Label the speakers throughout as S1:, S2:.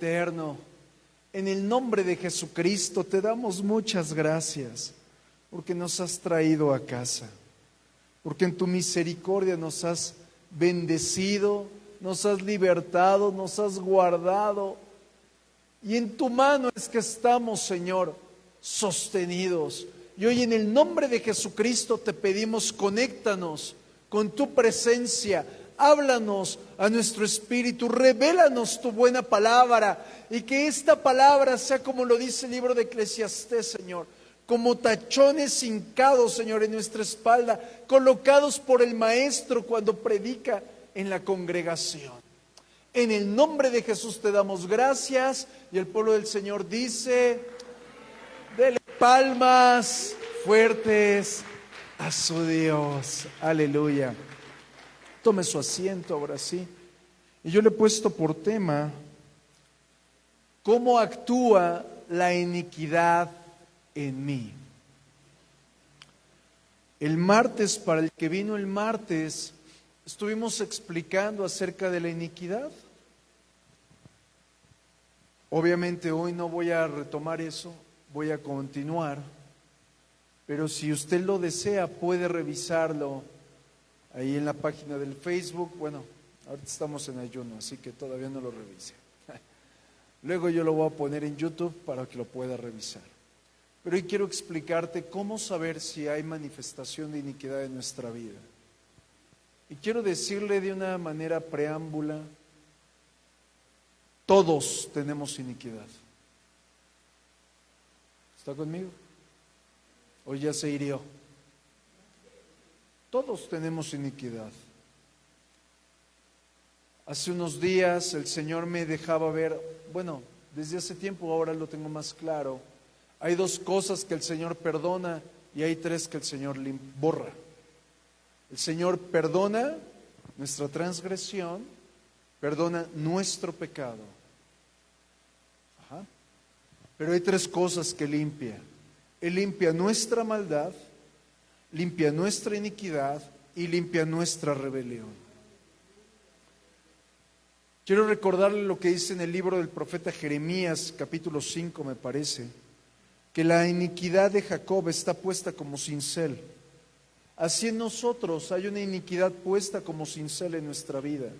S1: eterno, en el nombre de Jesucristo te damos muchas gracias porque nos has traído a casa, porque en tu misericordia nos has bendecido, nos has libertado, nos has guardado. Y en tu mano es que estamos, Señor, sostenidos. Y hoy en el nombre de Jesucristo te pedimos, conéctanos con tu presencia. Háblanos a nuestro espíritu, revélanos tu buena palabra y que esta palabra sea como lo dice el libro de Eclesiastés, Señor, como tachones hincados, Señor, en nuestra espalda, colocados por el Maestro cuando predica en la congregación. En el nombre de Jesús te damos gracias y el pueblo del Señor dice, dele palmas fuertes a su Dios. Aleluya. Tome su asiento ahora sí. Y yo le he puesto por tema, ¿cómo actúa la iniquidad en mí? El martes, para el que vino el martes, estuvimos explicando acerca de la iniquidad. Obviamente hoy no voy a retomar eso, voy a continuar, pero si usted lo desea puede revisarlo ahí en la página del Facebook. Bueno, ahorita estamos en ayuno, así que todavía no lo revise. Luego yo lo voy a poner en YouTube para que lo pueda revisar. Pero hoy quiero explicarte cómo saber si hay manifestación de iniquidad en nuestra vida. Y quiero decirle de una manera preámbula, todos tenemos iniquidad. ¿Está conmigo? ¿O ya se hirió? Todos tenemos iniquidad. Hace unos días el Señor me dejaba ver, bueno, desde hace tiempo, ahora lo tengo más claro. Hay 2 cosas que el Señor perdona y hay 3 que el Señor borra. El Señor perdona nuestra transgresión, perdona nuestro pecado. Ajá. Pero hay 3 cosas que limpia. Él limpia nuestra maldad, limpia nuestra iniquidad y limpia nuestra rebelión. Quiero recordarle lo que dice en el libro del profeta Jeremías, capítulo 5 me parece, que la iniquidad de Jacob está puesta como cincel. Así en nosotros hay una iniquidad puesta como cincel en nuestra vida.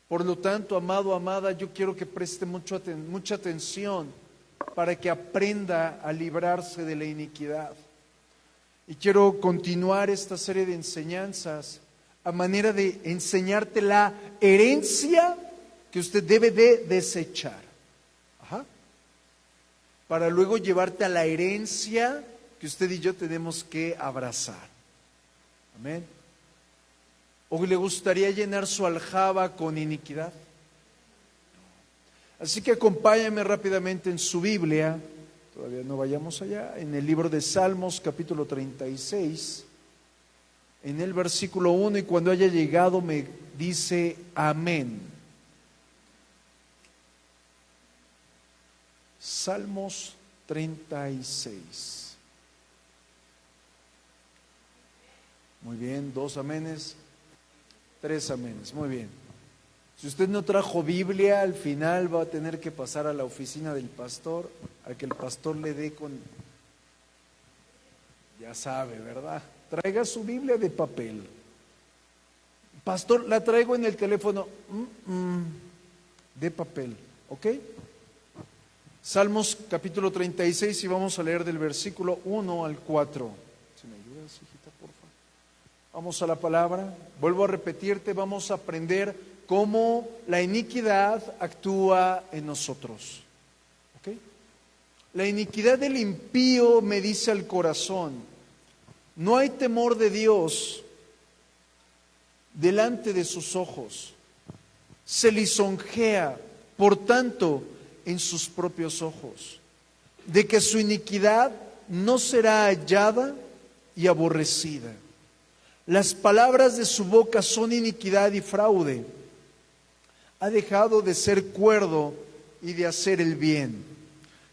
S1: Por lo tanto, amado, amada, yo quiero que preste mucha atención para que aprenda a librarse de la iniquidad. Y quiero continuar esta serie de enseñanzas a manera de enseñarte la herencia que usted debe de desechar. Ajá. Para luego llevarte a la herencia que usted y yo tenemos que abrazar. Amén. ¿O le gustaría llenar su aljaba con iniquidad? Así que acompáñame rápidamente en su Biblia, todavía no vayamos allá, en el libro de Salmos, capítulo 36, en el versículo 1, y cuando haya llegado me dice amén. Salmos 36. Muy bien, 2 amenes, 3 amenes, muy bien. Si usted no trajo Biblia, al final va a tener que pasar a la oficina del pastor, a que el pastor le dé con, ya sabe, ¿verdad? Traiga su Biblia de papel. Pastor, la traigo en el teléfono, de papel, ¿ok? Salmos capítulo 36 y vamos a leer del versículo 1 al 4. ¿Se me ayudas, hijita, por favor? Vamos a la palabra. Vuelvo a repetirte, vamos a aprender cómo la iniquidad actúa en nosotros. ¿Ok? La iniquidad del impío me dice al corazón, no hay temor de Dios delante de sus ojos. Se lisonjea, por tanto, en sus propios ojos, de que su iniquidad no será hallada y aborrecida. Las palabras de su boca son iniquidad y fraude. Ha dejado de ser cuerdo y de hacer el bien.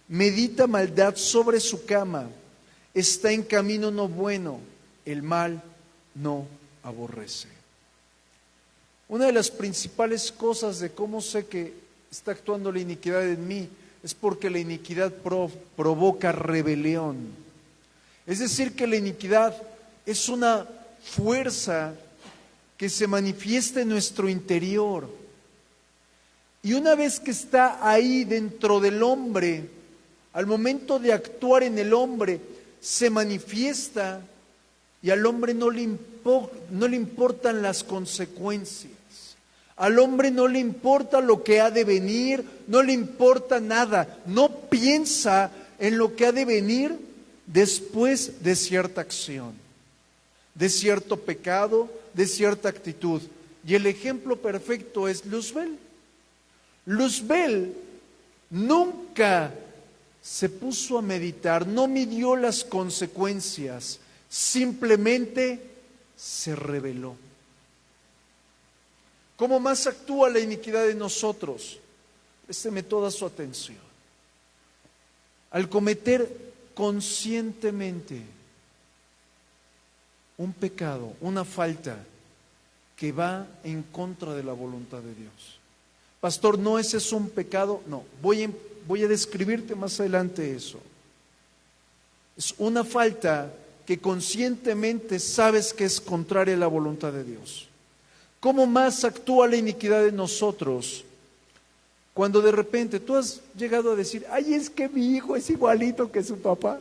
S1: Medita maldad sobre su cama. Está en camino no bueno. El mal no aborrece. Una de las principales cosas de cómo sé que está actuando la iniquidad en mí, es porque la iniquidad provoca rebelión. Es decir, que la iniquidad es una fuerza que se manifiesta en nuestro interior. Y una vez que está ahí dentro del hombre, al momento de actuar en el hombre, se manifiesta y al hombre no le importan las consecuencias. Al hombre no le importa lo que ha de venir, no le importa nada, no piensa en lo que ha de venir después de cierta acción, de cierto pecado, de cierta actitud. Y el ejemplo perfecto es Luzbel. Luzbel nunca se puso a meditar, no midió las consecuencias, simplemente se rebeló. ¿Cómo más actúa la iniquidad en nosotros? Présteme toda su atención. Al cometer conscientemente un pecado, una falta que va en contra de la voluntad de Dios. Pastor, ¿no ese es un pecado? No, voy a describirte más adelante eso. Es una falta que conscientemente sabes que es contraria a la voluntad de Dios. ¿Cómo más actúa la iniquidad en nosotros? Cuando de repente tú has llegado a decir, ay, es que mi hijo es igualito que su papá.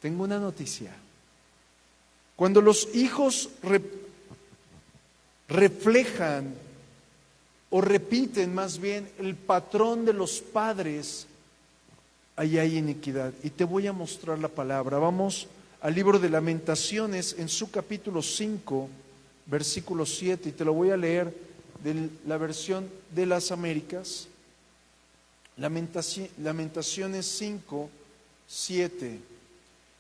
S1: Tengo una noticia. Cuando los hijos reflejan o repiten más bien el patrón de los padres, ahí hay iniquidad. Y te voy a mostrar la palabra. Vamos al libro de Lamentaciones en su capítulo 5, versículo 7, y te lo voy a leer de la versión de las Américas. Lamentaciones 5, 7.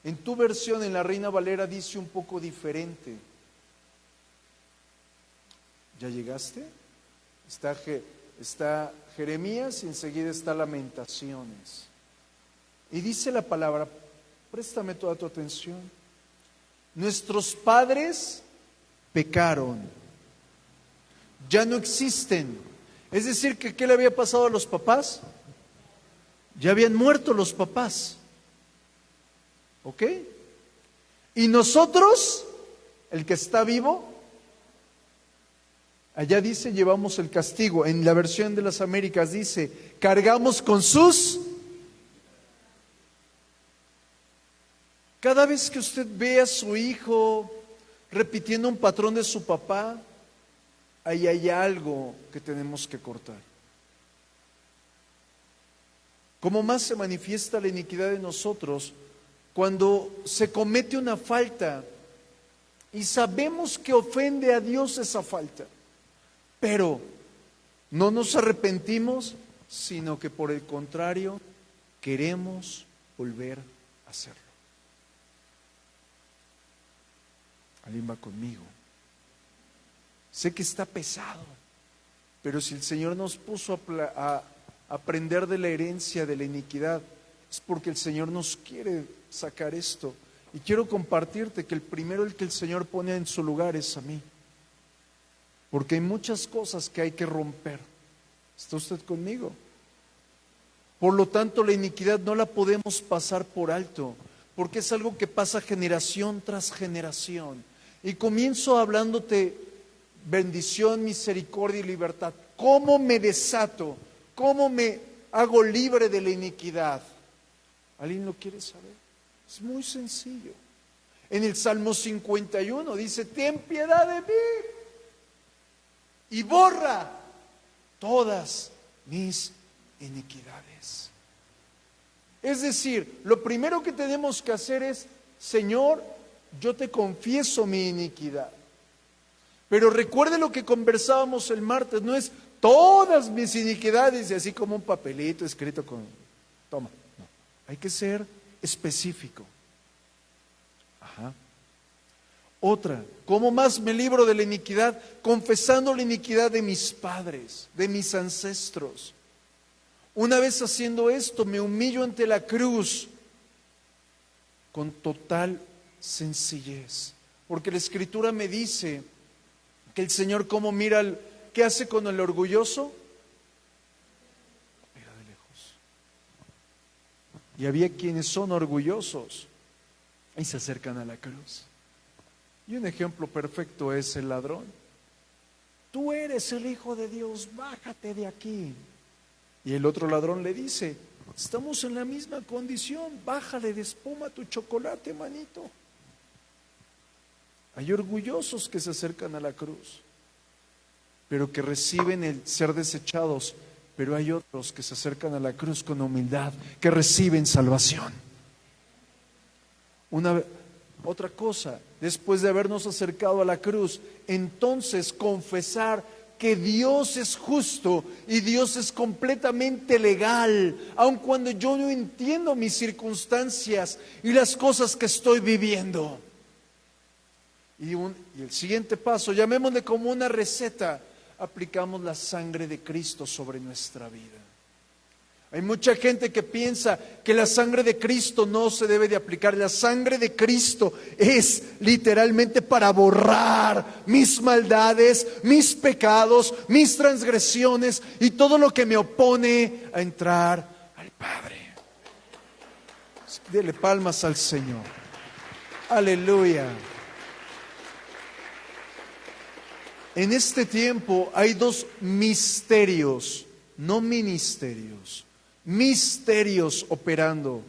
S1: En tu versión, en la Reina Valera, dice un poco diferente. ¿Ya llegaste? Está Jeremías y enseguida está Lamentaciones. Y dice la palabra, préstame toda tu atención. Nuestros padres pecaron, ya no existen. Es decir, que ¿qué le había pasado a los papás? Ya habían muerto los papás. ¿Ok? Y nosotros, el que está vivo, allá dice, llevamos el castigo. En la versión de las Américas dice, cargamos con sus... Cada vez que usted ve a su hijo repitiendo un patrón de su papá, ahí hay algo que tenemos que cortar. ¿Cómo más se manifiesta la iniquidad en nosotros? Cuando se comete una falta y sabemos que ofende a Dios esa falta, pero no nos arrepentimos, sino que por el contrario queremos volver a hacerlo. ¿Alguien va conmigo? Sé que está pesado, pero si el Señor nos puso a aprender de la herencia de la iniquidad, es porque el Señor nos quiere sacar esto. Y quiero compartirte que el primero el que el Señor pone en su lugar es a mí. Porque hay muchas cosas que hay que romper. ¿Está usted conmigo? Por lo tanto, la iniquidad no la podemos pasar por alto, porque es algo que pasa generación tras generación. Y comienzo hablándote bendición, misericordia y libertad. ¿Cómo me desato? ¿Cómo me hago libre de la iniquidad? ¿Alguien lo quiere saber? Es muy sencillo. En el Salmo 51 dice, ten piedad de mí y borra todas mis iniquidades. Es decir, lo primero que tenemos que hacer es, Señor, yo te confieso mi iniquidad. Pero recuerde lo que conversábamos el martes, no es todas mis iniquidades y así como un papelito escrito con, toma, no, hay que ser específico. Ajá. Otra, ¿cómo más me libro de la iniquidad? Confesando la iniquidad de mis padres, de mis ancestros. Una vez haciendo esto, me humillo ante la cruz con total sencillez. Porque la Escritura me dice que el Señor, ¿cómo mira? ¿Qué hace con el orgulloso? Y había quienes son orgullosos y se acercan a la cruz. Y un ejemplo perfecto es el ladrón. Tú eres el Hijo de Dios, bájate de aquí. Y el otro ladrón le dice, estamos en la misma condición, bájale de espuma tu chocolate, manito. Hay orgullosos que se acercan a la cruz, pero que reciben el ser desechados, pero hay otros que se acercan a la cruz con humildad, que reciben salvación. Otra cosa, después de habernos acercado a la cruz, entonces confesar que Dios es justo y Dios es completamente legal, aun cuando yo no entiendo mis circunstancias y las cosas que estoy viviendo. Y el siguiente paso, llamémosle como una receta, aplicamos la sangre de Cristo sobre nuestra vida. Hay mucha gente que piensa que la sangre de Cristo no se debe de aplicar. La sangre de Cristo es literalmente para borrar mis maldades, mis pecados, mis transgresiones y todo lo que me opone a entrar al Padre. Dele palmas al Señor. Aleluya. En este tiempo hay dos misterios, no ministerios. Misterios operando.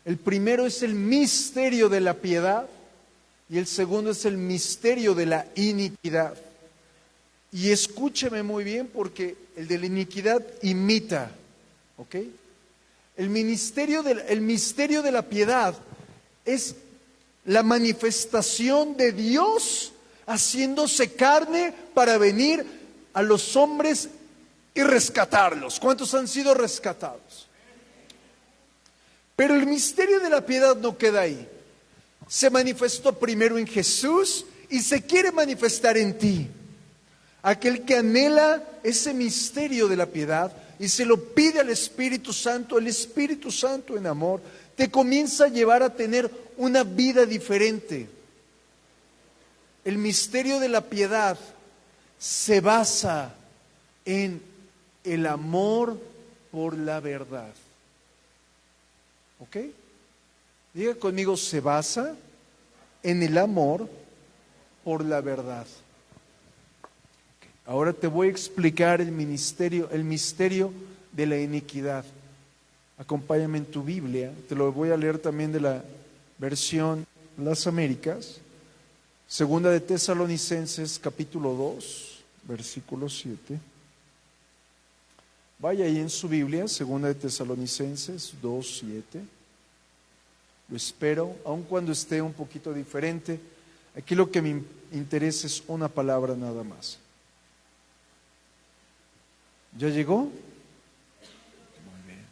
S1: El primero es el misterio de la piedad y el segundo es el misterio de la iniquidad. Y escúcheme muy bien porque el de la iniquidad imita, ¿ok? El misterio de la piedad es la manifestación de Dios haciéndose carne para venir a los hombres y rescatarlos. ¿Cuántos han sido rescatados? Pero el misterio de la piedad no queda ahí. Se manifestó primero en Jesús y se quiere manifestar en ti. Aquel que anhela ese misterio de la piedad y se lo pide al Espíritu Santo, el Espíritu Santo en amor, te comienza a llevar a tener una vida diferente. El misterio de la piedad se basa en el amor por la verdad. ¿Ok? Diga conmigo, se basa en el amor por la verdad. Okay. Ahora te voy a explicar el misterio de la iniquidad. Acompáñame en tu Biblia, te lo voy a leer también de la versión Las Américas. Segunda de Tesalonicenses, capítulo 2, versículo 7. Vaya ahí en su Biblia, Segunda de Tesalonicenses 2:7. Lo espero, aun cuando esté un poquito diferente. Aquí lo que me interesa es una palabra nada más. ¿Ya llegó? Muy bien.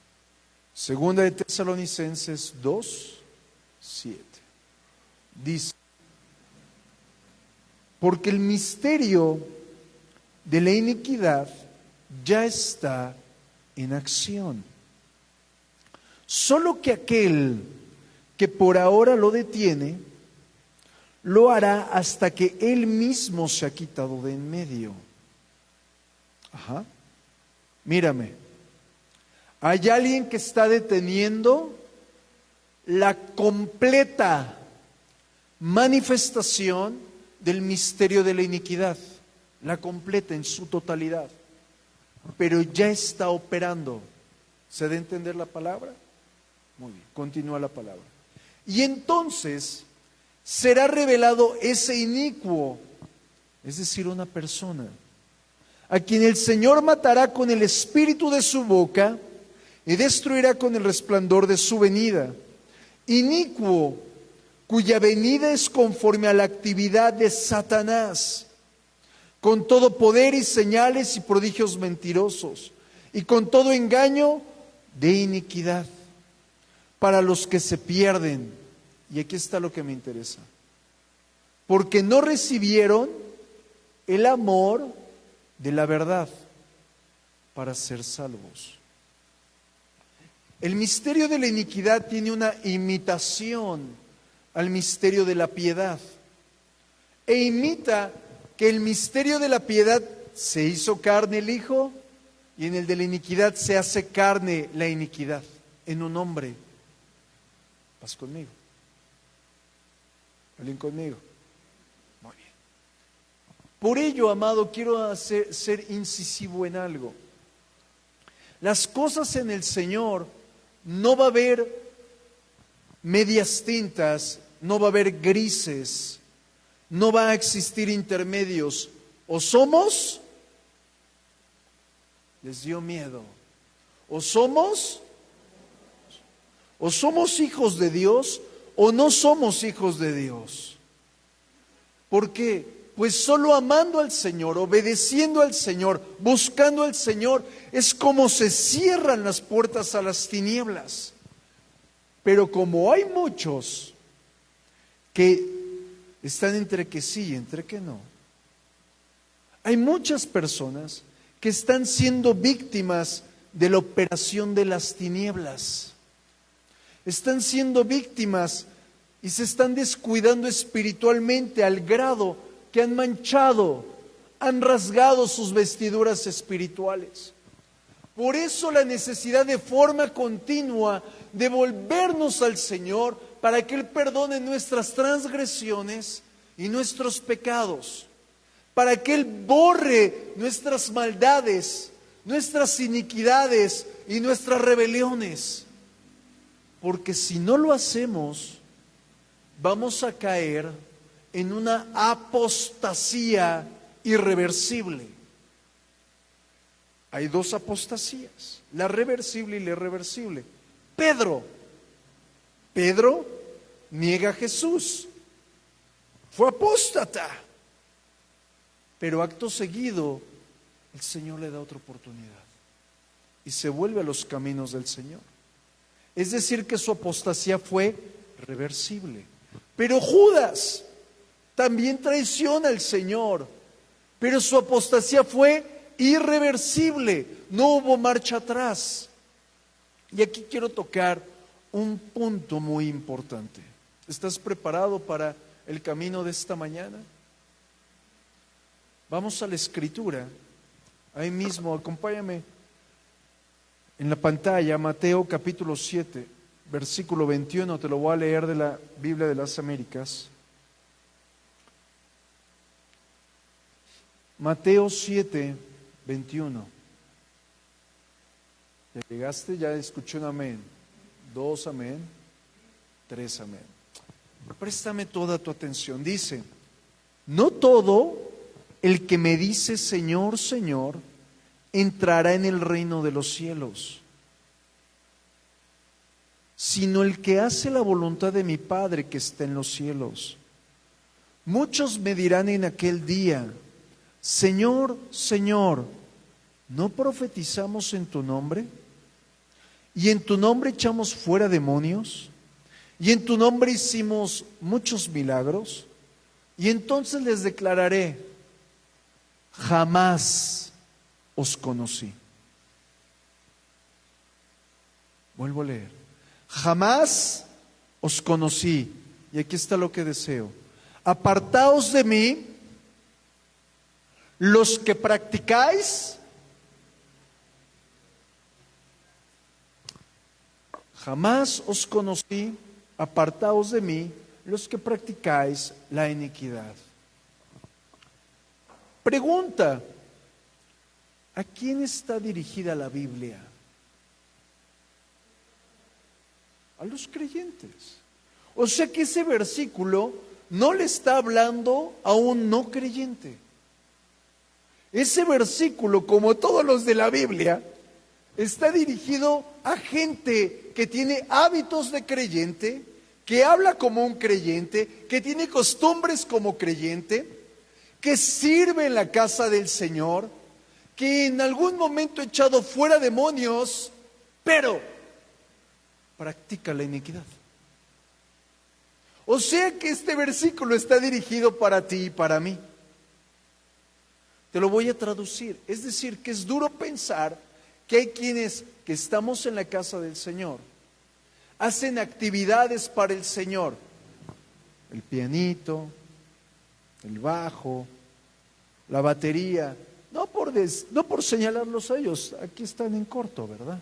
S1: Segunda de Tesalonicenses 2:7. Dice, porque el misterio de la iniquidad ya está en acción. Solo que aquel que por ahora lo detiene, lo hará hasta que él mismo se ha quitado de en medio. Ajá. Mírame. Hay alguien que está deteniendo la completa manifestación del misterio de la iniquidad, la completa en su totalidad. Pero ya está operando. ¿Se da a entender la palabra? Muy bien, continúa la palabra. Y entonces será revelado ese inicuo, es decir, una persona, a quien el Señor matará con el espíritu de su boca y destruirá con el resplandor de su venida. Inicuo, cuya venida es conforme a la actividad de Satanás, con todo poder y señales y prodigios mentirosos, y con todo engaño de iniquidad, para los que se pierden. Y aquí está lo que me interesa. Porque no recibieron el amor de la verdad para ser salvos. El misterio de la iniquidad tiene una imitación al misterio de la piedad. E imita que el misterio de la piedad se hizo carne el Hijo y en el de la iniquidad se hace carne la iniquidad en un hombre. ¿Vas conmigo? ¿Alguien conmigo? Muy bien. Por ello, amado, quiero ser incisivo en algo. Las cosas en el Señor no va a haber medias tintas, no va a haber grises, no va a existir intermedios. O somos, les dio miedo, o somos hijos de Dios o no somos hijos de Dios. ¿Por qué? Pues solo amando al Señor, obedeciendo al Señor, buscando al Señor, es como se cierran las puertas a las tinieblas. Pero como hay muchos que están entre que sí y entre que no, hay muchas personas que están siendo víctimas de la operación de las tinieblas. Están siendo víctimas y se están descuidando espiritualmente al grado que han manchado, han rasgado sus vestiduras espirituales. Por eso la necesidad de forma continua de volvernos al Señor para que Él perdone nuestras transgresiones y nuestros pecados, para que Él borre nuestras maldades, nuestras iniquidades y nuestras rebeliones. Porque si no lo hacemos, vamos a caer en una apostasía irreversible. Hay dos apostasías, la reversible y la irreversible. Pedro niega a Jesús, fue apóstata, pero acto seguido el Señor le da otra oportunidad y se vuelve a los caminos del Señor. Es decir, que su apostasía fue reversible. Pero Judas también traiciona al Señor, pero su apostasía fue irreversible, no hubo marcha atrás. Y aquí quiero tocar un punto muy importante. ¿Estás preparado para el camino de esta mañana? Vamos a la Escritura, ahí mismo, acompáñame en la pantalla, Mateo capítulo 7, versículo 21, te lo voy a leer de la Biblia de las Américas. Mateo 7, 21. ¿Ya llegaste? Ya escuché un amén. 2 amén. 3 amén. Préstame toda tu atención. Dice, no todo el que me dice Señor, Señor, entrará en el reino de los cielos, sino el que hace la voluntad de mi Padre que está en los cielos. Muchos me dirán en aquel día, Señor, Señor, ¿no profetizamos en tu nombre? ¿Y en tu nombre echamos fuera demonios? ¿Y en tu nombre hicimos muchos milagros? Y entonces les declararé, jamás os conocí. Vuelvo a leer. Jamás os conocí. Y aquí está lo que deseo. Apartaos de mí, los que practicáis. Jamás os conocí, apartaos de mí, los que practicáis la iniquidad. Pregunta, ¿a quién está dirigida la Biblia? A los creyentes. O sea que ese versículo no le está hablando a un no creyente. Ese versículo, como todos los de la Biblia, está dirigido a gente que tiene hábitos de creyente, que habla como un creyente, que tiene costumbres como creyente, que sirve en la casa del Señor, que en algún momento ha echado fuera demonios, pero practica la iniquidad. O sea que este versículo está dirigido para ti y para mí. Te lo voy a traducir. Es decir, que es duro pensar que hay quienes que estamos en la casa del Señor, hacen actividades para el Señor. El pianito, el bajo, la batería. No por señalarlos a ellos, aquí están en corto, ¿verdad?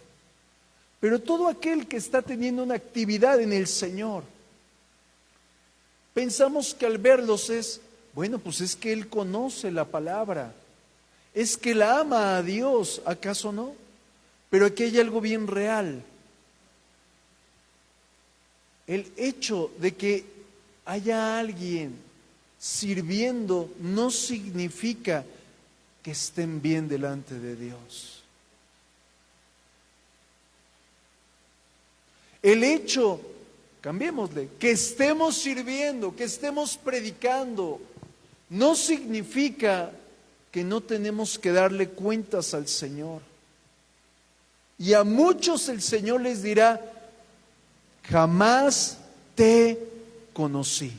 S1: Pero todo aquel que está teniendo una actividad en el Señor, pensamos que al verlos es, bueno, pues es que Él conoce la palabra, es que la ama a Dios, ¿acaso no? Pero aquí hay algo bien real. El hecho de que haya alguien sirviendo no significa que estén bien delante de Dios. El hecho, cambiémosle, que estemos sirviendo, que estemos predicando, no significa que no tenemos que darle cuentas al Señor. Y a muchos el Señor les dirá, jamás te conocí.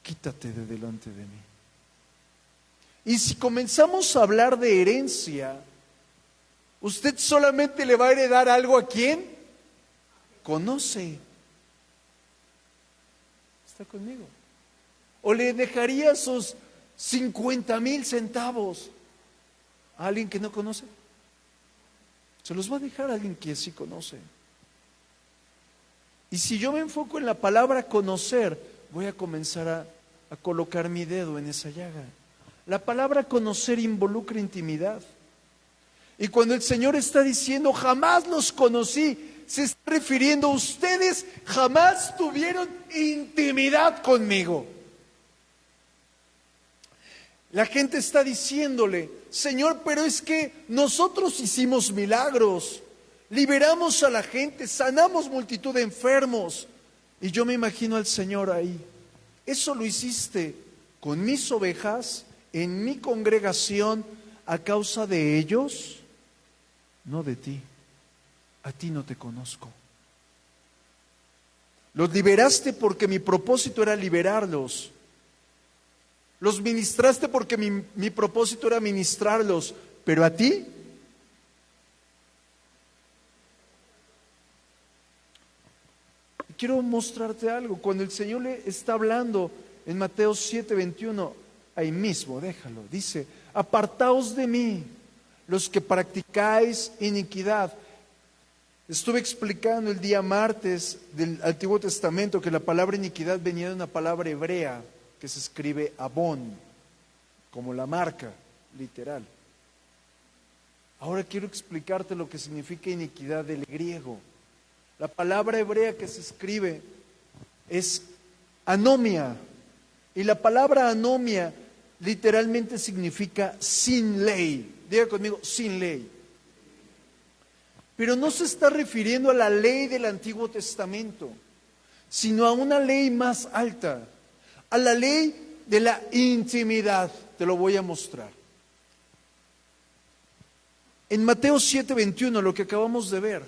S1: Quítate de delante de mí. Y si comenzamos a hablar de herencia, ¿usted solamente le va a heredar algo a quién? Conoce. ¿Está conmigo? ¿O le dejaría sus 50,000 centavos a alguien que no conoce? Se los va a dejar a alguien que sí conoce. Y si yo me enfoco en la palabra conocer, voy a comenzar a colocar mi dedo en esa llaga. La palabra conocer involucra intimidad. Y cuando el Señor está diciendo, jamás los conocí, se está refiriendo a ustedes, jamás tuvieron intimidad conmigo. La gente está diciéndole, Señor, pero es que nosotros hicimos milagros, liberamos a la gente, sanamos multitud de enfermos. Y yo me imagino al Señor ahí. Eso lo hiciste con mis ovejas, en mi congregación, a causa de ellos, no de ti. A ti no te conozco. Los liberaste porque mi propósito era liberarlos. Los ministraste porque mi propósito era ministrarlos. Pero a ti, quiero mostrarte algo. Cuando el Señor le está hablando en Mateo 7:21, ahí mismo, déjalo, dice, apartaos de mí, los que practicáis iniquidad. Estuve explicando el día martes del Antiguo Testamento que la palabra iniquidad venía de una palabra hebrea que se escribe abón, como la marca, literal. Ahora quiero explicarte lo que significa iniquidad del griego. La palabra hebrea que se escribe es anomia, y la palabra anomia literalmente significa sin ley. Diga conmigo, sin ley. Pero no se está refiriendo a la ley del Antiguo Testamento, sino a una ley más alta, a la ley de la intimidad. Te lo voy a mostrar. En Mateo 7:21, lo que acabamos de ver,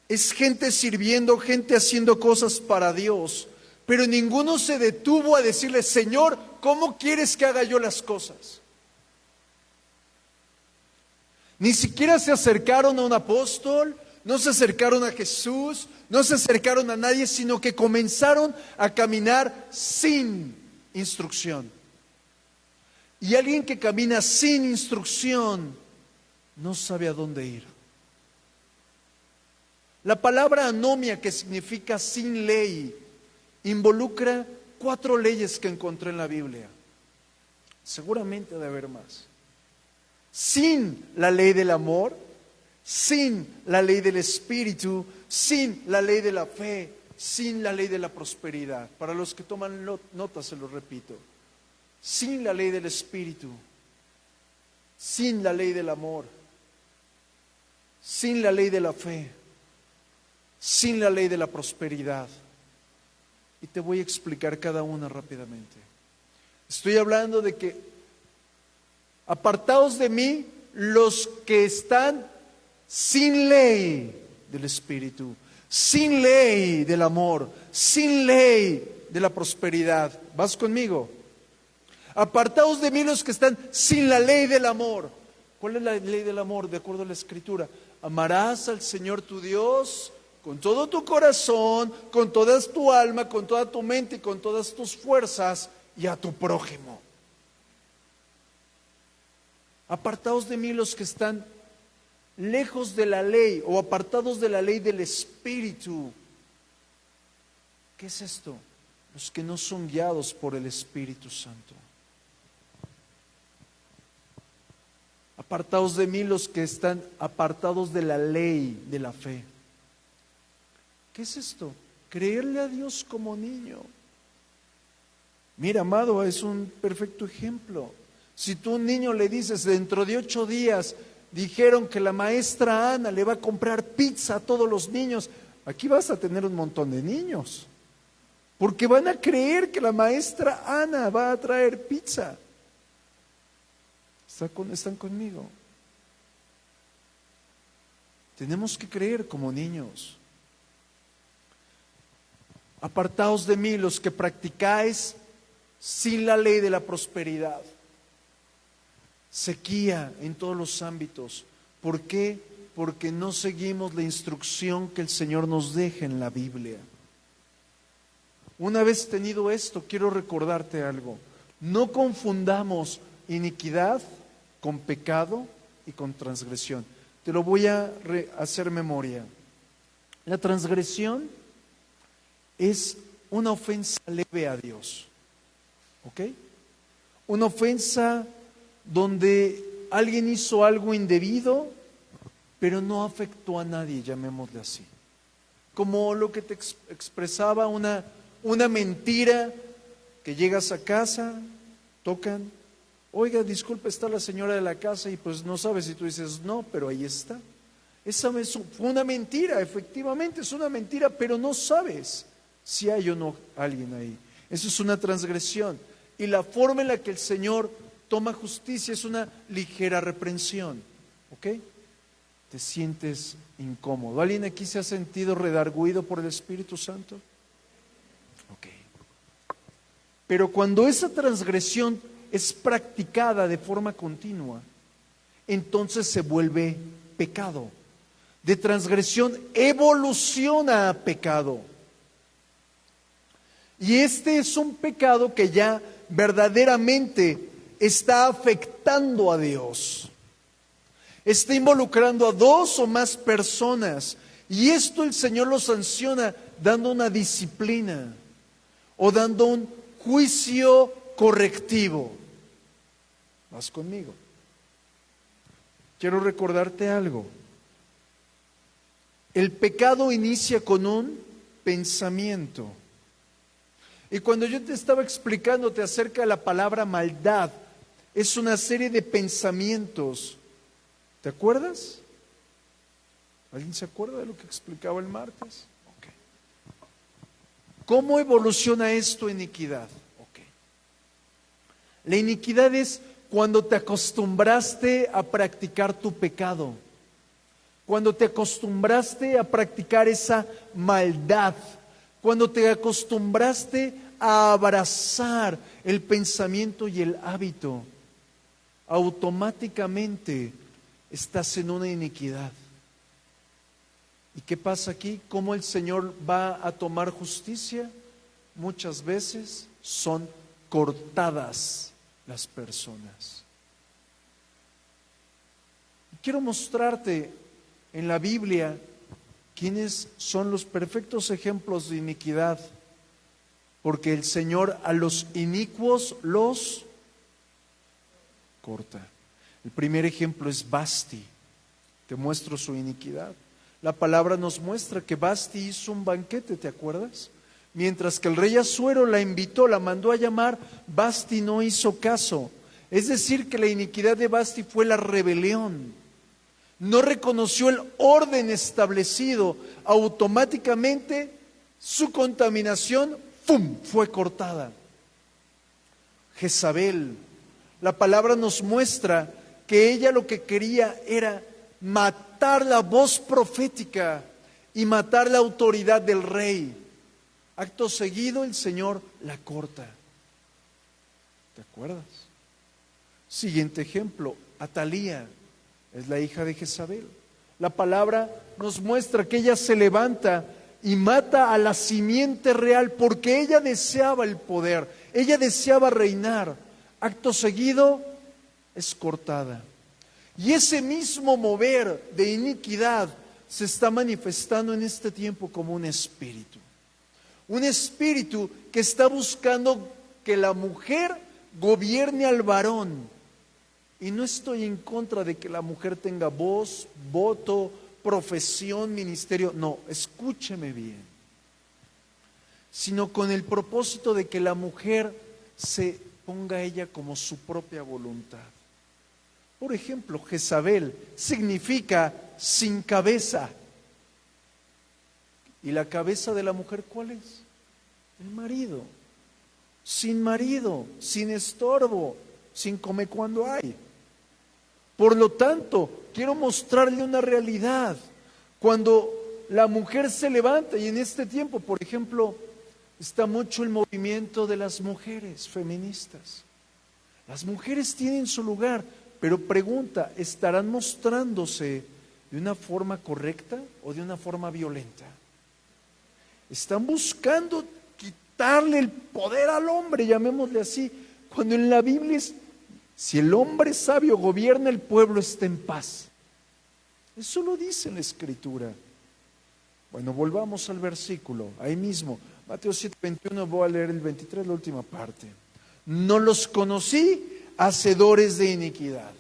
S1: es gente sirviendo, gente haciendo cosas para Dios, pero ninguno se detuvo a decirle, Señor, ¿cómo quieres que haga yo las cosas? Ni siquiera se acercaron a un apóstol, no se acercaron a Jesús, no se acercaron a nadie, sino que comenzaron a caminar sin instrucción. Y alguien que camina sin instrucción no sabe a dónde ir. La palabra anomia, que significa sin ley, involucra 4 leyes que encontré en la Biblia. Seguramente debe haber más. Sin la ley del amor, sin la ley del espíritu, sin la ley de la fe, sin la ley de la prosperidad. Para los que toman notas se lo repito. Sin la ley del espíritu, sin la ley del amor, sin la ley de la fe, sin la ley de la prosperidad. Y te voy a explicar cada una rápidamente. Estoy hablando de que apartaos de mí los que están sin ley del Espíritu, sin ley del amor, sin ley de la prosperidad. ¿Vas conmigo? Apartaos de mí los que están sin la ley del amor. ¿Cuál es la ley del amor? De acuerdo a la Escritura, amarás al Señor tu Dios con todo tu corazón, con toda tu alma, con toda tu mente y con todas tus fuerzas, y a tu prójimo. Apartaos de mí los que están lejos de la ley o apartados de la ley del Espíritu. ¿Qué es esto? Los que no son guiados por el Espíritu Santo. Apartados de mí los que están apartados de la ley de la fe. ¿Qué es esto? Creerle a Dios como niño. Mira, amado, es un perfecto ejemplo. Si tú a un niño le dices, dentro de 8 días dijeron que la maestra Ana le va a comprar pizza a todos los niños, aquí vas a tener un montón de niños, porque van a creer que la maestra Ana va a traer pizza. ¿Están conmigo? Tenemos que creer como niños. Apartaos de mí los que practicáis sin la ley de la prosperidad. Sequía en todos los ámbitos. ¿Por qué? Porque no seguimos la instrucción que el Señor nos deja en la Biblia. Una vez tenido esto, quiero recordarte algo. No confundamos iniquidad con pecado y con transgresión. Te lo voy a hacer memoria. La transgresión es una ofensa leve a Dios. ¿Ok? Una ofensa donde alguien hizo algo indebido, pero no afectó a nadie, llamémosle así. Como lo que te expresaba una mentira, que llegas a casa, tocan, oiga, disculpe, está la señora de la casa, y pues no sabes si tú dices no, pero ahí está. Esa fue una mentira, efectivamente es una mentira, pero no sabes si hay o no alguien ahí. Eso es una transgresión. Y la forma en la que el Señor toma justicia es una ligera reprensión. ¿Ok? Te sientes incómodo. ¿Alguien aquí se ha sentido redarguido por el Espíritu Santo? Ok. Pero cuando esa transgresión es practicada de forma continua, entonces se vuelve pecado. De transgresión evoluciona a pecado. Y este es un pecado que ya verdaderamente está afectando a Dios. Está involucrando a 2 o más personas. Y esto el Señor lo sanciona dando una disciplina o dando un juicio correctivo. ¿Vas conmigo? Quiero recordarte algo. El pecado inicia con un pensamiento. Y cuando yo te estaba explicándote acerca de la palabra maldad, es una serie de pensamientos. ¿Te acuerdas? ¿Alguien se acuerda de lo que explicaba el martes? Okay. ¿Cómo evoluciona esto en iniquidad? Okay. La iniquidad es cuando te acostumbraste a practicar tu pecado, cuando te acostumbraste a practicar esa maldad, cuando te acostumbraste a abrazar el pensamiento y el hábito, automáticamente estás en una iniquidad. ¿Y qué pasa aquí? ¿Cómo el Señor va a tomar justicia? Muchas veces son cortadas las personas. Quiero mostrarte en la Biblia quiénes son los perfectos ejemplos de iniquidad, porque el Señor a los inicuos los corta. El primer ejemplo es Basti. Te muestro su iniquidad. La palabra nos muestra que Basti hizo un banquete, ¿te acuerdas? Mientras que el rey Asuero la invitó, la mandó a llamar, Basti no hizo caso. Es decir, que la iniquidad de Basti fue la rebelión. No reconoció el orden establecido. Automáticamente su contaminación, ¡pum!, fue cortada. Jezabel, la palabra nos muestra que ella lo que quería era matar la voz profética y matar la autoridad del rey. Acto seguido el Señor la corta. ¿Te acuerdas? Siguiente ejemplo, Atalía es la hija de Jezabel. La palabra nos muestra que ella se levanta y mata a la simiente real porque ella deseaba el poder, ella deseaba reinar. Acto seguido es cortada. Y ese mismo mover de iniquidad se está manifestando en este tiempo como un espíritu. Un espíritu que está buscando que la mujer gobierne al varón. Y no estoy en contra de que la mujer tenga voz, voto, profesión, ministerio. No, escúcheme bien. Sino con el propósito de que la mujer se ponga a ella como su propia voluntad. Por ejemplo, Jezabel significa sin cabeza. ¿Y la cabeza de la mujer cuál es? El marido. Sin estorbo, sin come cuando hay. Por lo tanto, quiero mostrarle una realidad. Cuando la mujer se levanta, y en este tiempo, por ejemplo, está mucho el movimiento de las mujeres feministas. Las mujeres tienen su lugar, pero pregunta, ¿estarán mostrándose de una forma correcta o de una forma violenta? Están buscando quitarle el poder al hombre, llamémosle así, cuando en la Biblia es, si el hombre sabio gobierna el pueblo está en paz. Eso lo dice la Escritura. Bueno, volvamos al versículo, ahí mismo, Mateo 7:21, voy a leer el 23, la última parte. No los conocí, hacedores de iniquidad.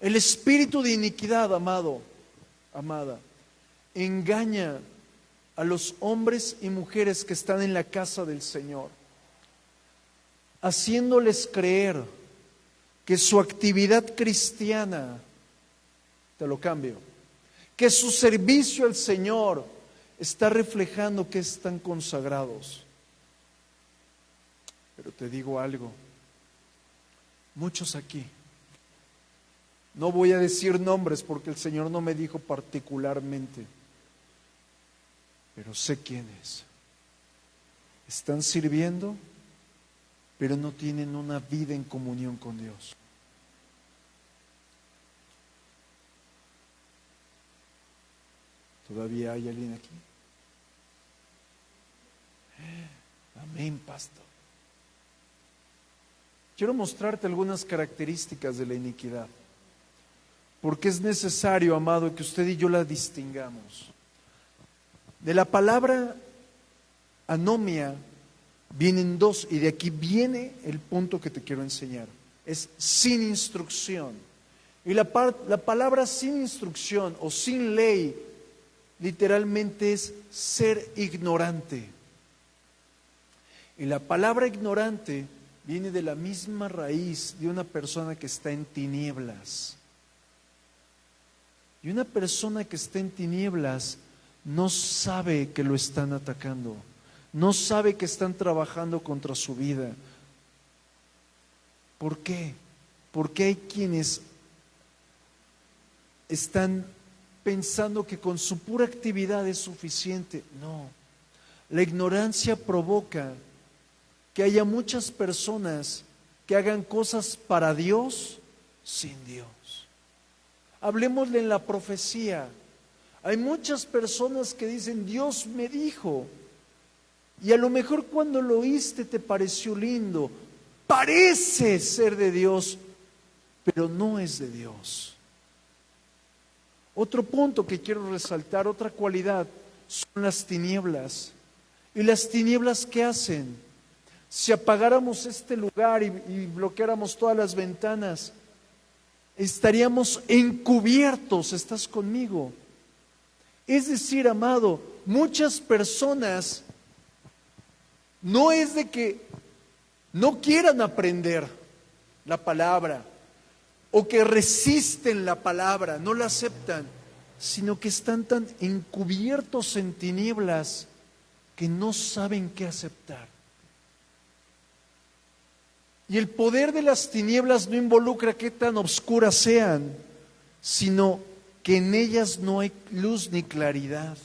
S1: El espíritu de iniquidad, amado, amada, engaña a los hombres y mujeres que están en la casa del Señor, haciéndoles creer que su actividad cristiana, te lo cambio, que su servicio al Señor está reflejando que están consagrados. Pero te digo algo, muchos aquí, no voy a decir nombres porque el Señor no me dijo particularmente, pero sé quiénes. Están sirviendo, pero no tienen una vida en comunión con Dios. ¿Todavía hay alguien aquí? Amén, pastor. Quiero mostrarte algunas características de la iniquidad, porque es necesario, amado, que usted y yo la distingamos. De la palabra anomia vienen dos, y de aquí viene el punto que te quiero enseñar. Es sin instrucción. Y la palabra sin instrucción o sin ley literalmente es ser ignorante. Y la palabra ignorante viene de la misma raíz de una persona que está en tinieblas. Y una persona que está en tinieblas no sabe que lo están atacando, no sabe que están trabajando contra su vida. ¿Por qué? Porque hay quienes están pensando que con su pura actividad es suficiente. No, la ignorancia provoca que haya muchas personas que hagan cosas para Dios sin Dios. Hablemosle en la profecía. Hay muchas personas que dicen, Dios me dijo, y a lo mejor cuando lo oíste te pareció lindo, parece ser de Dios, pero no es de Dios. Otro punto que quiero resaltar, otra cualidad, son las tinieblas. ¿Y las tinieblas qué hacen? Si apagáramos este lugar y bloqueáramos todas las ventanas, estaríamos encubiertos. ¿Estás conmigo? Es decir, amado, muchas personas no es de que no quieran aprender la palabra o que resisten la palabra, no la aceptan, sino que están tan encubiertos en tinieblas que no saben qué aceptar. Y el poder de las tinieblas no involucra qué tan oscuras sean, sino que en ellas no hay luz ni claridad.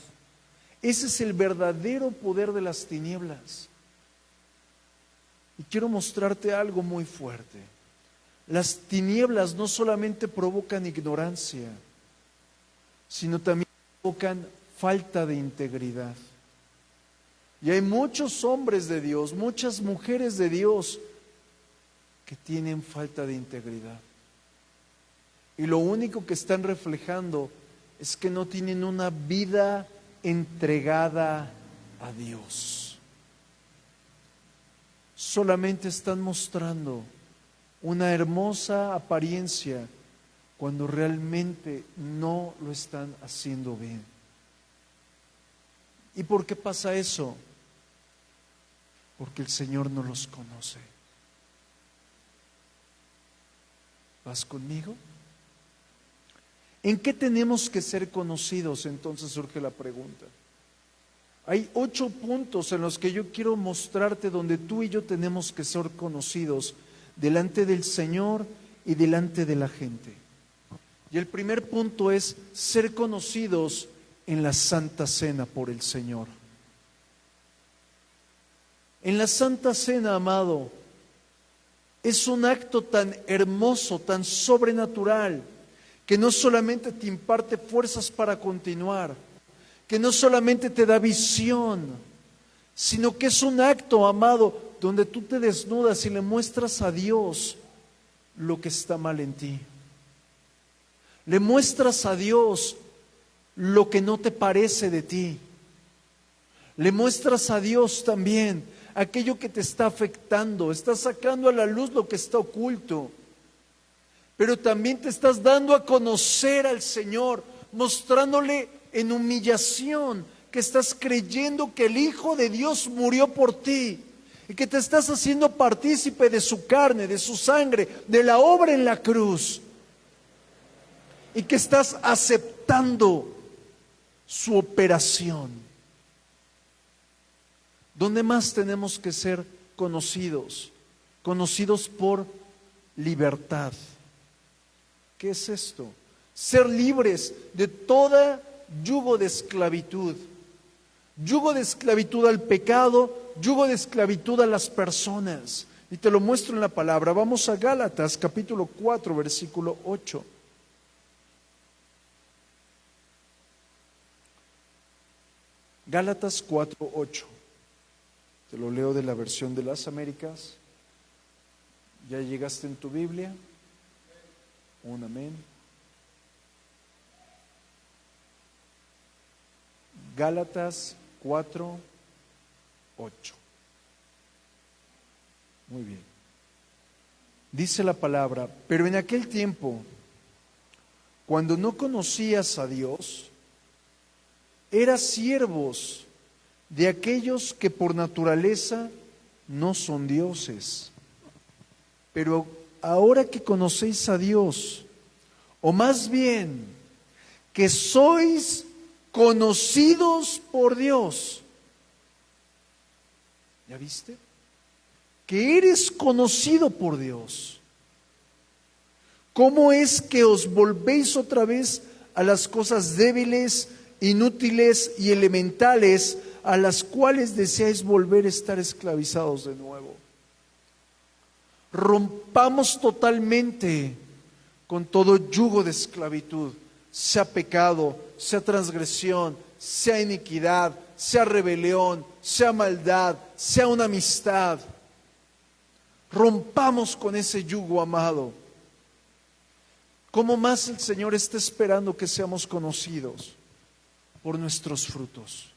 S1: Ese es el verdadero poder de las tinieblas. Y quiero mostrarte algo muy fuerte. Las tinieblas no solamente provocan ignorancia, sino también provocan falta de integridad. Y hay muchos hombres de Dios, muchas mujeres de Dios que tienen falta de integridad. y lo único que están reflejando es que no tienen una vida entregada a Dios. Solamente están mostrando una hermosa apariencia cuando realmente no lo están haciendo bien. ¿Y por qué pasa eso? Porque el Señor no los conoce. ¿Vas conmigo? ¿En qué tenemos que ser conocidos? Entonces surge la pregunta. Hay 8 puntos en los que yo quiero mostrarte donde tú y yo tenemos que ser conocidos delante del Señor y delante de la gente. Y el primer punto es ser conocidos en la Santa Cena por el Señor. En la Santa Cena, amado, es un acto tan hermoso, tan sobrenatural, que no solamente te imparte fuerzas para continuar, que no solamente te da visión, sino que es un acto, amado, donde tú te desnudas y le muestras a Dios lo que está mal en ti. Le muestras a Dios lo que no te parece de ti. Le muestras a Dios también aquello que te está afectando. Estás sacando a la luz lo que está oculto. Pero también te estás dando a conocer al Señor, mostrándole en humillación que estás creyendo que el Hijo de Dios murió por ti y que te estás haciendo partícipe de su carne, de su sangre, de la obra en la cruz, y que estás aceptando su operación. ¿Dónde más tenemos que ser conocidos? Conocidos por libertad. ¿Qué es esto? Ser libres de toda yugo de esclavitud. Yugo de esclavitud al pecado, yugo de esclavitud a las personas. Y te lo muestro en la palabra. Vamos a Gálatas capítulo 4, versículo 8. Gálatas 4, 8. Te lo leo de la versión de las Américas. ¿Ya llegaste en tu Biblia? Un amén. Gálatas 4, 8. Muy bien. Dice la palabra, pero en aquel tiempo, cuando no conocías a Dios, eras siervos de aquellos que por naturaleza no son dioses. Pero ahora que conocéis a Dios, o más bien que sois conocidos por Dios. ¿Ya viste? Que eres conocido por Dios. ¿Cómo es que os volvéis otra vez a las cosas débiles, inútiles y elementales a las cuales deseáis volver a estar esclavizados de nuevo? Rompamos totalmente con todo yugo de esclavitud, sea pecado, sea transgresión, sea iniquidad, sea rebelión, sea maldad, sea una amistad. Rompamos con ese yugo, amado. ¿Cómo más el Señor está esperando que seamos conocidos? Por nuestros frutos.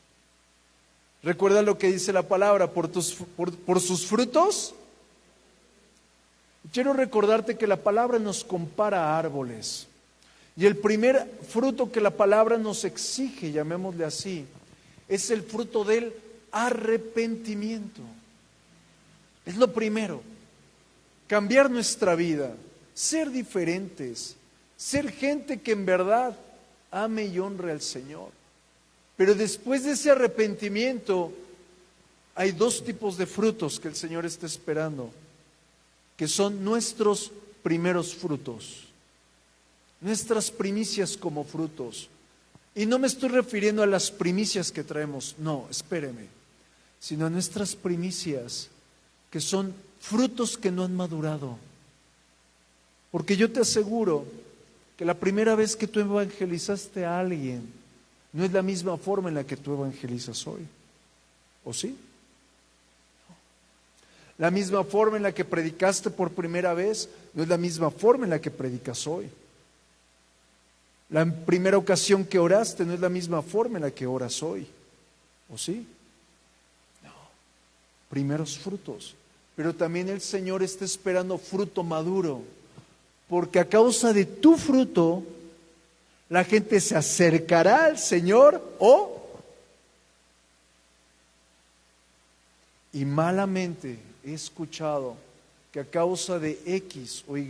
S1: ¿Recuerda lo que dice la palabra? Por sus frutos. Quiero recordarte que la palabra nos compara a árboles. Y el primer fruto que la palabra nos exige, llamémosle así, es el fruto del arrepentimiento. Es lo primero. Cambiar nuestra vida, ser diferentes, ser gente que en verdad ame y honre al Señor. Pero después de ese arrepentimiento, hay 2 tipos de frutos que el Señor está esperando, que son nuestros primeros frutos, nuestras primicias como frutos. Y no me estoy refiriendo a las primicias que traemos, no, espéreme, sino a nuestras primicias, que son frutos que no han madurado. Porque yo te aseguro que la primera vez que tú evangelizaste a alguien, no es la misma forma en la que tú evangelizas hoy. ¿O sí? La misma forma en la que predicaste por primera vez, no es la misma forma en la que predicas hoy. La primera ocasión que oraste no es la misma forma en la que oras hoy, ¿o sí? No, primeros frutos. Pero también el Señor está esperando fruto maduro, porque a causa de tu fruto, la gente se acercará al Señor y malamente he escuchado que a causa de X o Y,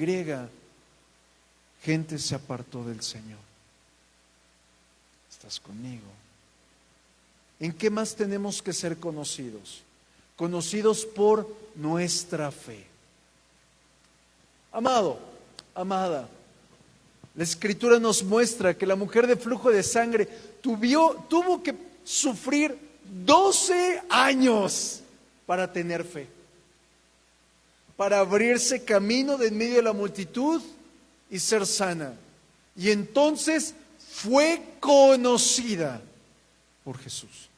S1: gente se apartó del Señor. ¿Estás conmigo? ¿En qué más tenemos que ser conocidos? Conocidos por nuestra fe. Amado, amada, la Escritura nos muestra que la mujer de flujo de sangre tuvo que sufrir 12 años para tener fe, para abrirse camino de en medio de la multitud y ser sana. Y entonces fue conocida por Jesús.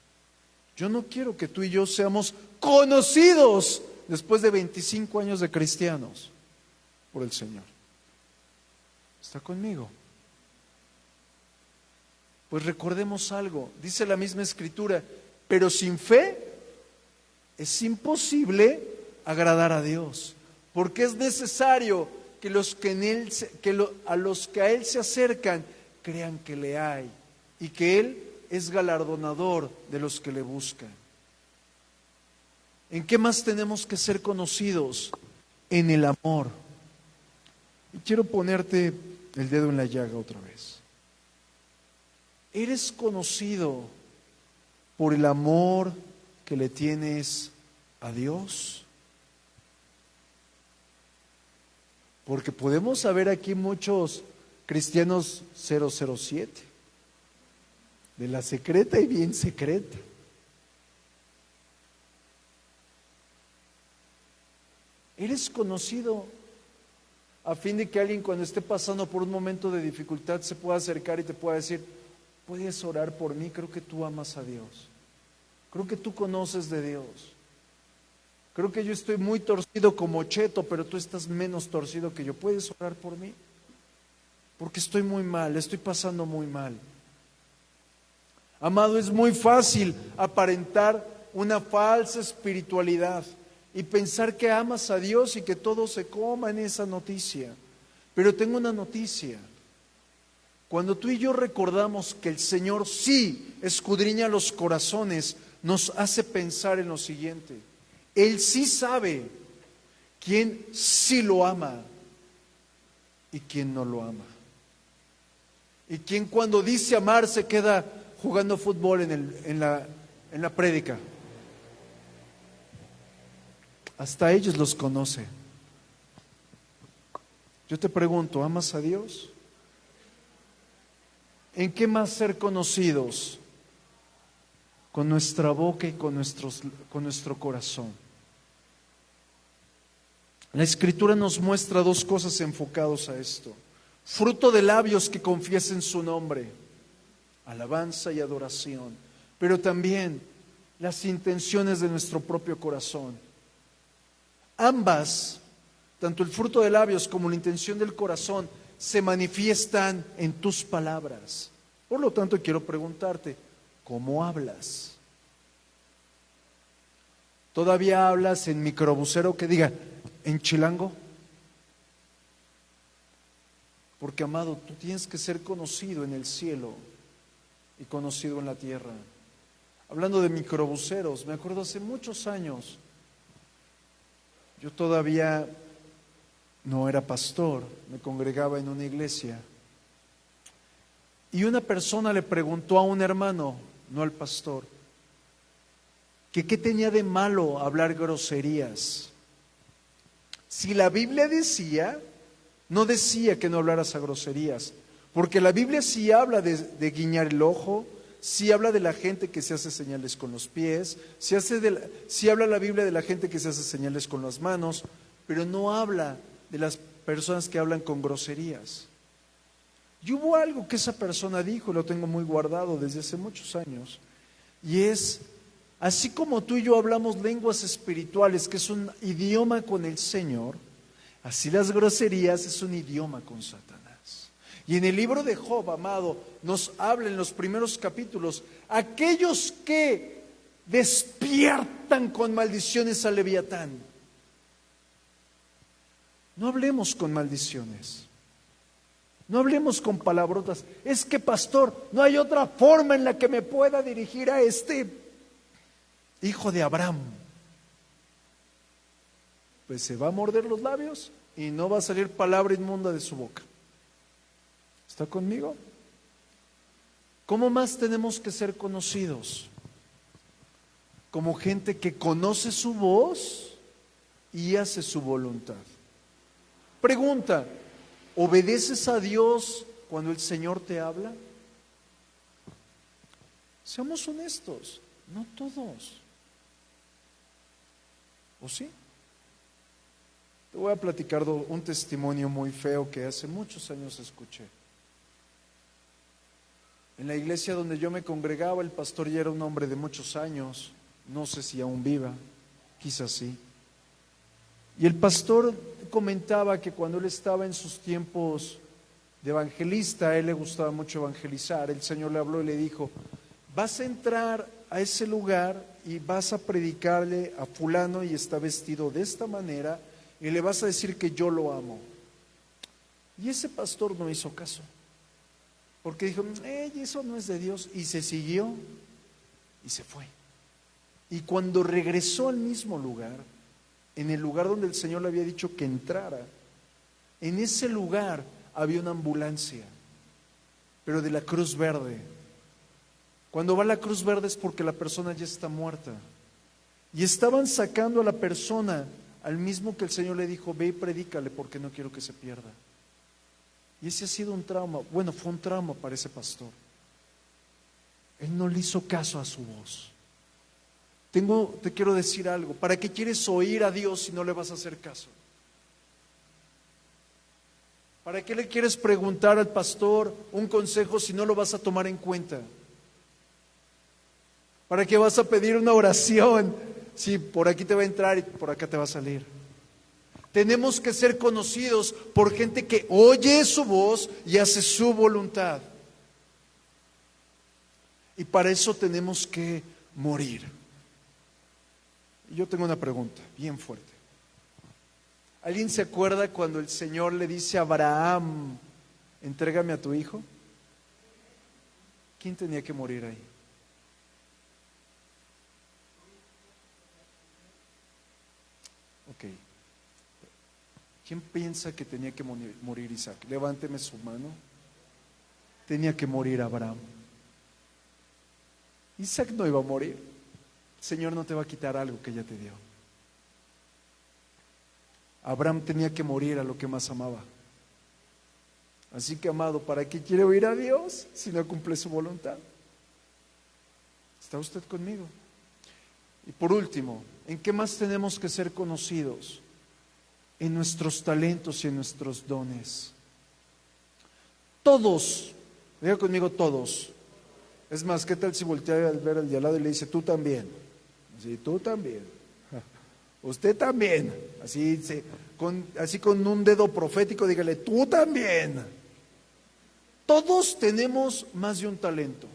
S1: Yo no quiero que tú y yo seamos conocidos después de 25 años de cristianos por el Señor. ¿Está conmigo? Pues recordemos algo, dice la misma Escritura, pero sin fe es imposible agradar a Dios, porque es necesario que a los que a Él se acercan crean que le hay y que Él es galardonador de los que le buscan. ¿En qué más tenemos que ser conocidos? En el amor. Y quiero ponerte el dedo en la llaga otra vez. ¿Eres conocido por el amor que le tienes a Dios? Porque podemos haber aquí muchos cristianos 007, de la secreta y bien secreta. ¿Eres conocido a fin de que alguien cuando esté pasando por un momento de dificultad se pueda acercar y te pueda decir, puedes orar por mí, creo que tú amas a Dios, creo que tú conoces de Dios, creo que yo estoy muy torcido como Cheto, pero tú estás menos torcido que yo, puedes orar por mí? Porque estoy muy mal, estoy pasando muy mal. Amado, es muy fácil aparentar una falsa espiritualidad y pensar que amas a Dios y que todo se coma en esa noticia. Pero tengo una noticia. Cuando tú y yo recordamos que el Señor sí escudriña los corazones, nos hace pensar en lo siguiente. Él sí sabe quién sí lo ama y quién no lo ama. Y quién cuando dice amar se queda jugando fútbol en la prédica. Hasta ellos los conoce. Yo te pregunto, ¿amas a Dios? ¿En qué más ser conocidos? Con nuestra boca y con nuestro corazón. La Escritura nos muestra dos cosas enfocadas a esto. Fruto de labios que confiesen su nombre, alabanza y adoración, pero también las intenciones de nuestro propio corazón. Ambas, tanto el fruto de labios como la intención del corazón, se manifiestan en tus palabras. Por lo tanto, quiero preguntarte, ¿cómo hablas? ¿Todavía hablas en microbusero que diga, en chilango? Porque, amado, tú tienes que ser conocido en el cielo y conocido en la tierra. Hablando de microbuseros, me acuerdo hace muchos años, yo todavía no era pastor, me congregaba en una iglesia. Y una persona le preguntó a un hermano, no al pastor, que qué tenía de malo hablar groserías. Si la Biblia decía, no decía que no hablaras a groserías, porque la Biblia sí habla de guiñar el ojo, sí habla de la gente que se hace señales con los pies, sí habla la Biblia de la gente que se hace señales con las manos, pero no habla de las personas que hablan con groserías. Y hubo algo que esa persona dijo, lo tengo muy guardado desde hace muchos años, y es, así como tú y yo hablamos lenguas espirituales, que es un idioma con el Señor, así las groserías es un idioma con Satanás. Y en el libro de Job, amado, nos habla en los primeros capítulos, aquellos que despiertan con maldiciones al Leviatán. No hablemos con maldiciones. No hablemos con palabrotas. Es que, pastor, no hay otra forma en la que me pueda dirigir a este hijo de Abraham. Pues se va a morder los labios y no va a salir palabra inmunda de su boca. ¿Está conmigo? ¿Cómo más tenemos que ser conocidos? Como gente que conoce su voz y hace su voluntad. Pregunta: ¿obedeces a Dios cuando el Señor te habla? Seamos honestos, no todos. ¿O sí? Te voy a platicar un testimonio muy feo que hace muchos años escuché. En la iglesia donde yo me congregaba, el pastor ya era un hombre de muchos años, no sé si aún viva, quizás sí. Y el pastor comentaba que cuando él estaba en sus tiempos de evangelista, a él le gustaba mucho evangelizar, el Señor le habló y le dijo: vas a entrar a ese lugar y vas a predicarle a fulano y está vestido de esta manera y le vas a decir que yo lo amo. Y ese pastor no hizo caso, porque dijo: eso no es de Dios, y se siguió y se fue. Y cuando regresó al mismo lugar, en el lugar donde el Señor le había dicho que entrara, en ese lugar había una ambulancia, pero de la Cruz Verde. Cuando va la Cruz Verde es porque la persona ya está muerta. Y estaban sacando a la persona, al mismo que el Señor le dijo: ve y predícale porque no quiero que se pierda. Y ese ha sido un trauma, bueno, fue un trauma para ese pastor. Él no le hizo caso a su voz. Te quiero decir algo: ¿para qué quieres oír a Dios si no le vas a hacer caso? ¿Para qué le quieres preguntar al pastor un consejo si no lo vas a tomar en cuenta? ¿Para qué vas a pedir una oración si por aquí te va a entrar y por acá te va a salir? Tenemos que ser conocidos por gente que oye su voz y hace su voluntad. Y para eso tenemos que morir. Y yo tengo una pregunta bien fuerte. ¿Alguien se acuerda cuando el Señor le dice a Abraham: entrégame a tu hijo? ¿Quién tenía que morir ahí? Ok. ¿Quién piensa que tenía que morir Isaac? Levánteme su mano. Tenía que morir Abraham. Isaac no iba a morir. El Señor no te va a quitar algo que ya te dio. Abraham tenía que morir a lo que más amaba. Así que, amado, ¿para qué quiere oír a Dios si no cumple su voluntad? ¿Está usted conmigo? Y por último, ¿en qué más tenemos que ser conocidos? En nuestros talentos y en nuestros dones. Todos, diga conmigo todos. Es más, ¿qué tal si voltea al ver al de al lado y le dice: tú también? Sí, tú también. Usted también. Así con un dedo profético, dígale: tú también. Todos tenemos más de un talento.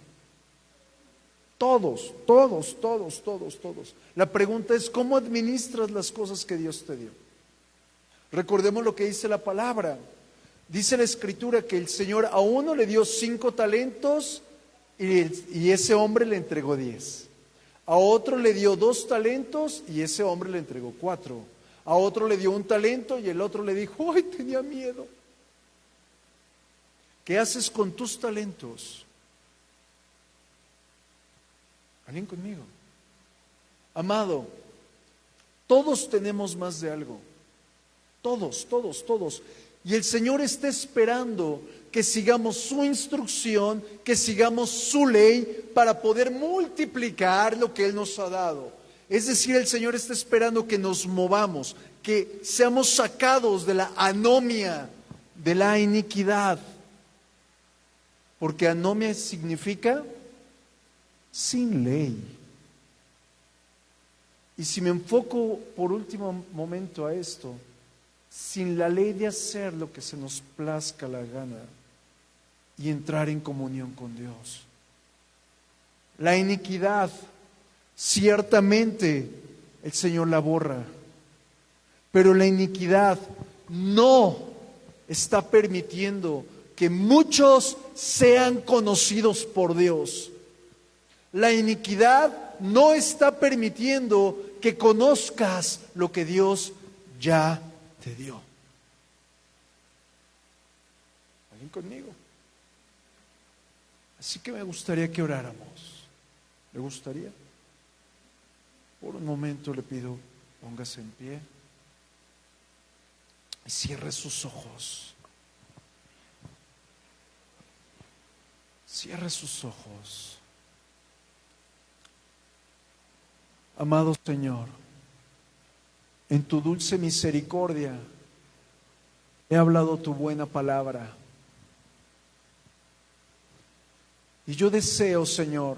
S1: Todos. La pregunta es: ¿cómo administras las cosas que Dios te dio? Recordemos lo que dice la palabra. Dice la Escritura que el Señor a uno le dio 5 talentos y ese hombre le entregó 10. A otro le dio 2 talentos y ese hombre le entregó 4. A otro le dio 1 talento y el otro le dijo: ¡ay, tenía miedo! ¿Qué haces con tus talentos? ¿Alguien conmigo? Amado, todos tenemos más de algo. Todos. Y el Señor está esperando que sigamos su instrucción, que sigamos su ley para poder multiplicar lo que Él nos ha dado. Es decir, el Señor está esperando que nos movamos, que seamos sacados de la anomia, de la iniquidad. Porque anomia significa sin ley. Y si me enfoco por último momento a esto, sin la ley de hacer lo que se nos plazca la gana, y entrar en comunión con Dios. La iniquidad, ciertamente el Señor la borra, pero la iniquidad no está permitiendo que muchos sean conocidos por Dios. La iniquidad no está permitiendo que conozcas lo que Dios ya te dio. ¿Alguien conmigo? Así que me gustaría que oráramos. ¿Le gustaría? Por un momento le pido, póngase en pie y cierre sus ojos. Cierre sus ojos. Amado Señor, en tu dulce misericordia he hablado tu buena palabra. Y yo deseo, Señor,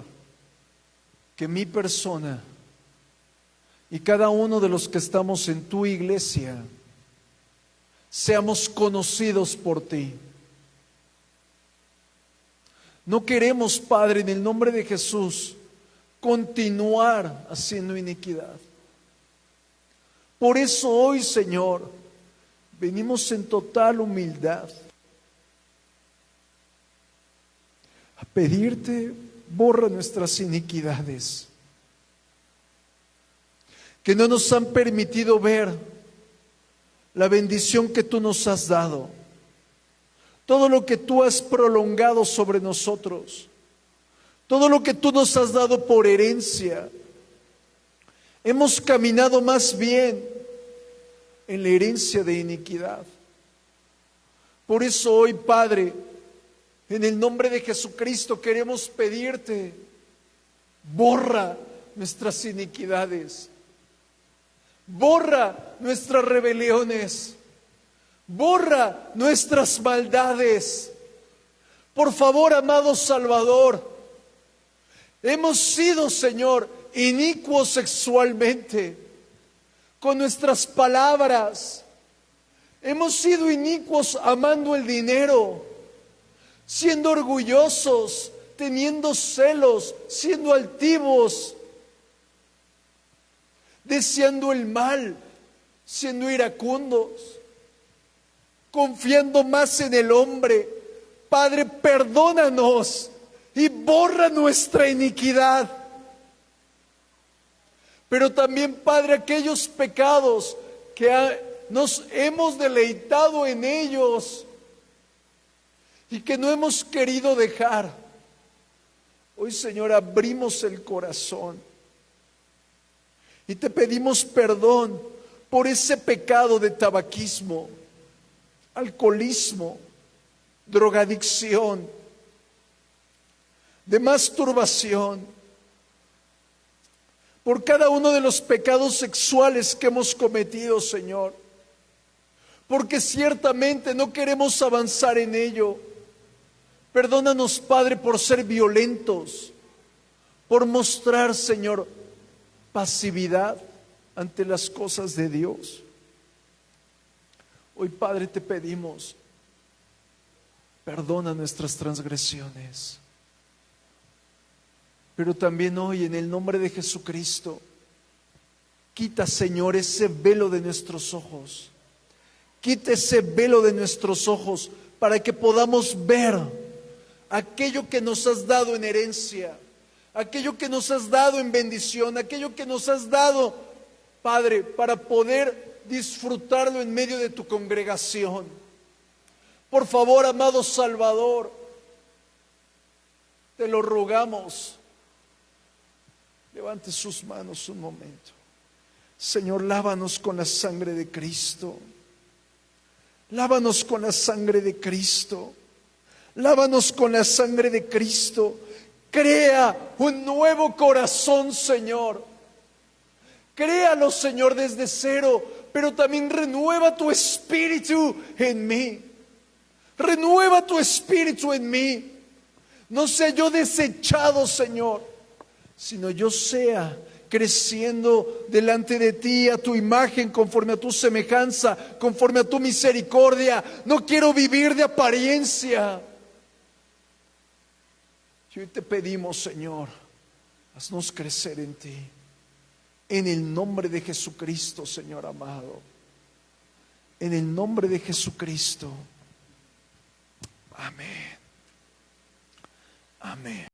S1: que mi persona y cada uno de los que estamos en tu iglesia seamos conocidos por ti. No queremos, Padre, en el nombre de Jesús, continuar haciendo iniquidad. Por eso hoy, Señor, venimos en total humildad a pedirte, borra nuestras iniquidades, que no nos han permitido ver la bendición que tú nos has dado, todo lo que tú has prolongado sobre nosotros, todo lo que tú nos has dado por herencia. Hemos caminado más bien en la herencia de iniquidad. Por eso hoy, Padre, en el nombre de Jesucristo queremos pedirte, borra nuestras iniquidades, borra nuestras rebeliones, borra nuestras maldades. Por favor, amado Salvador, hemos sido, Señor, inicuos sexualmente, con nuestras palabras. Hemos sido inicuos amando el dinero, siendo orgullosos, teniendo celos, siendo altivos, deseando el mal, siendo iracundos, confiando más en el hombre. Padre, perdónanos y borra nuestra iniquidad. Pero también, Padre, aquellos pecados que nos hemos deleitado en ellos y que no hemos querido dejar. Hoy, Señor, abrimos el corazón y te pedimos perdón por ese pecado de tabaquismo, alcoholismo, drogadicción, de masturbación, por cada uno de los pecados sexuales que hemos cometido, Señor, porque ciertamente no queremos avanzar en ello. Perdónanos, Padre, por ser violentos, por mostrar, Señor, pasividad ante las cosas de Dios. Hoy, Padre, te pedimos, perdona nuestras transgresiones. Pero también hoy, en el nombre de Jesucristo, quita, Señor, ese velo de nuestros ojos. Quita ese velo de nuestros ojos para que podamos ver aquello que nos has dado en herencia, aquello que nos has dado en bendición, aquello que nos has dado, Padre, para poder disfrutarlo en medio de tu congregación. Por favor, amado Salvador, te lo rogamos. Levante sus manos un momento. Señor, lávanos con la sangre de Cristo. Lávanos con la sangre de Cristo. Lávanos con la sangre de Cristo. Crea un nuevo corazón, Señor. Créalo, Señor, desde cero, pero también renueva tu espíritu en mí. Renueva tu espíritu en mí. No sea yo desechado, Señor, sino yo sea creciendo delante de ti a tu imagen, conforme a tu semejanza, conforme a tu misericordia. No quiero vivir de apariencia. Y hoy te pedimos, Señor, haznos crecer en ti. En el nombre de Jesucristo, Señor amado. En el nombre de Jesucristo. Amén. Amén.